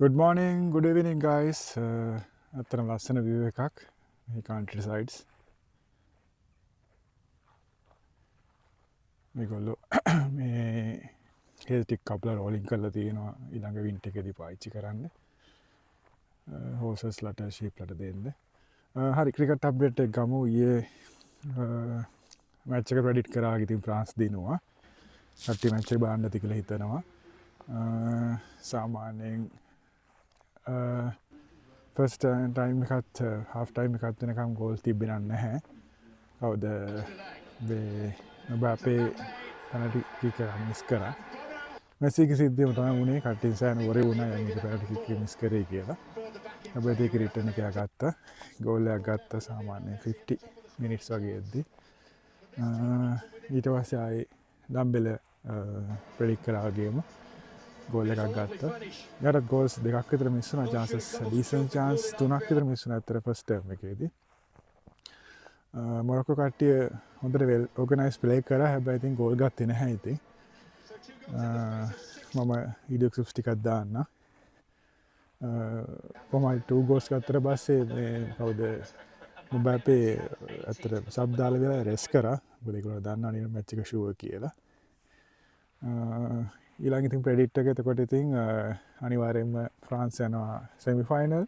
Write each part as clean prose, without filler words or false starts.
Good morning, good evening guys. අතරම ලස්සන view එකක් මේ country sides. මේගොල්ලෝ මේ hills ටික කපලා rolling කරලා තියෙනවා ඊළඟ wind එකේදී පාවිච්චි කරන්න. horses ලට sheep ලට දෙන්න. හරි cricket update එක ගමු. ඊයේ match එක predict කරා ඉතින් France දිනුවා. කට්ටිය match එක බලන්න ඇති කියලා හිතනවා. සාමාන්‍යයෙන් first time එකත් half time එකත් වෙනකම් goal තිබෙන්නේ නැහැ. කවුද මේ මබාපේ penalty kick එක මිස් කරා. මෙස්සිගේ සිද්ධියම තමයි උනේ. කට්ටිය සෑහෙන worry වුණා යන්නේ penalty kick එක මිස් කරේ කියලා. හැබැයි ඒක return එක ගත්තා. goal එකක් ගත්තා සාමාන්‍යයෙන් 50 minutes වගේ එද්දි. ඊට පස්සේ ආයේ ඩම්බෙල predict කරා වගේම goal එකක් ගත්තා. යාට goals දෙකක් විතර මිස් වුණා. chances decent chance තුනක් විතර මිස් වුණා අතර first term එකේදී. මොරොක්කෝ කට්ටිය හොඳට well organized play කරා. හැබැයි ඉතින් goal ගත්තේ නැහැ ඉතින්. මම video clips ටිකක් දාන්න. කොහොමයි 2 goals ගත්තට පස්සේ මේ කවුද මබාපේ අතර සබ් දාලා වෙලා රෙස් කරා. මොකද ඒගොල්ලෝ දන්නවා නේ match එක sure කියලා. ඊළඟ ඉතින් ප්‍රෙඩික්ට් එක එතකොට ඉතින් අනිවාර්යයෙන්ම ෆ්‍රාන්ස් යනවා semi final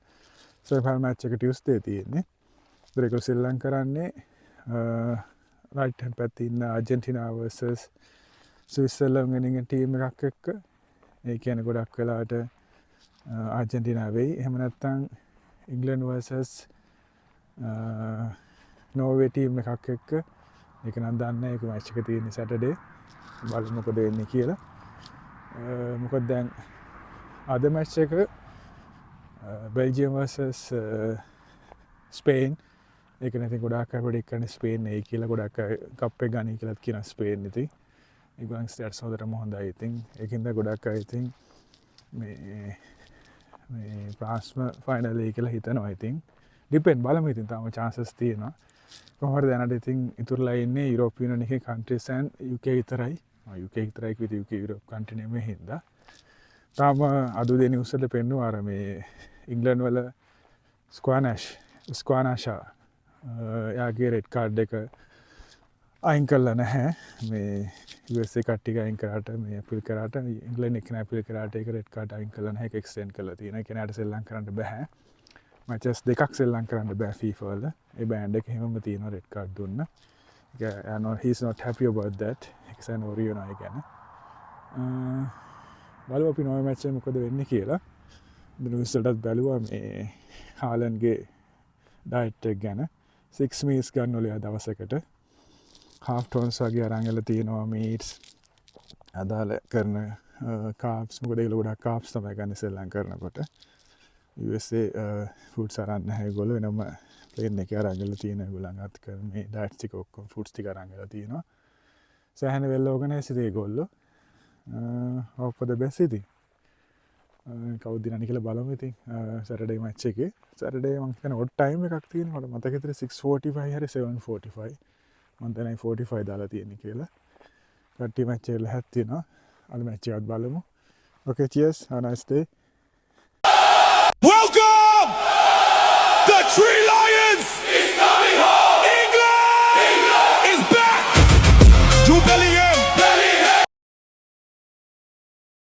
match එක Tuesday තියෙන්නේ. ඒක ශ්‍රී ලංකාව කරන්නේ right hand පැත්තේ ඉන්න Argentina versus Switzerland වෙනින් ටීම් එකක් එක්ක. ඒ කියන්නේ ගොඩක් වෙලාවට Argentina වෙයි. එහෙම නැත්නම් England versus Norway ටීම් එකක් එක්ක. ඒක නම් දන්නේ ඒක match එක තියෙන්නේ Saturday. බලමු මොකද වෙන්නේ කියලා. මොකද දැන් අද match එක Belgium versus Spain. ඒක නැතිනම් ගොඩාක් අය predict කරන්නේ Spain එයි කියලා. ගොඩාක් අය කප් එක ගනී කියලාත් කියන Spain ඉතින්. ඒගොල්ලන් stats හොඳටම හොඳයි ඉතින්. ඒකින්ද ගොඩාක් අය ඉතින් මේ France final එයි කියලා හිතනවා ඉතින්. depend බලමු ඉතින් තාම chances තියෙනවා. කොහොමද දැනට ඉතින් ඉතුරුලා ඉන්නේ European Union එකේ countries and UK විතරයි. UK විතරයි කිව්වේ UK Europe country නෙමෙයි හින්දා. තාම අද දෙන news වල පෙන්නුවා අර මේ ඉංග්ලන්ඩ් වල ස්ක්වානෂ් යාගේ රෙඩ් කාඩ් එක අයින් කළා නැහැ. මේ USA කට්ටිය අයින් කරාට මේ අපීල් කරාට ඉංග්ලන්ඩ් එක අපීල් කරාට ඒක රෙඩ් කාඩ් අයින් කළා නැහැ. ඒක එක්ස්ටෙන්ඩ් කරලා තියෙනවා. ඒ කියන්නේ අර සෙල්ලම් කරන්න බෑ. matches දෙකක් සෙල්ලම් කරන්න බෑ FIFA වල. ඒ බෑන්ඩ් එක හැමෝම තියෙනවා රෙඩ් කාඩ් දුන්නා. I know he's not happy about that. It's an worry on again. බලමු අපි නොවේ මැච් එක මොකද වෙන්නේ කියලා. news වලටත් බැලුවා මේ හාලන්ඩ්ගේ ඩයට් එක ගැන. 6 meals ගන්න ඕලියා දවසකට. half tons වගේ අරන් එලා තියෙනවා meats. අදාළ කරන carbs මොකද ඒගොල්ලෝ ගොඩක් carbs තමයි ගන්න සෙල්ලම් කරනකොට. USA foods අරන් නැහැ ඒගොල්ලෝ වෙනම ප්ලේන් එකේ අරන් එලා තියෙන ඒගොල්ලන් අත් කර මේ ඩයට්ස් ටික ඔක්කොම ෆුඩ්ස් ටික අරන් එලා තියෙනවා. සෑහෙන වෙල් ඕගනයිස් ඉතින් ඒගොල්ලෝ. hope for the best ඉතින්. කවුද දිනන්නේ කියලා බලමු ඉතින්. Saturday match එකේ. Saturday මම කියන odd time එකක් තියෙනවා. මට මතක හිටියේ 6:45 හරි 7:45. මම දැන් 45 දාලා තියෙන්නේ කියලා. කට්ටිය match එක ලැහත් තියෙනවා. අද match එකත් බලමු. Okay, cheers. Have a nice day. Welcome! The Tree Lions is coming home!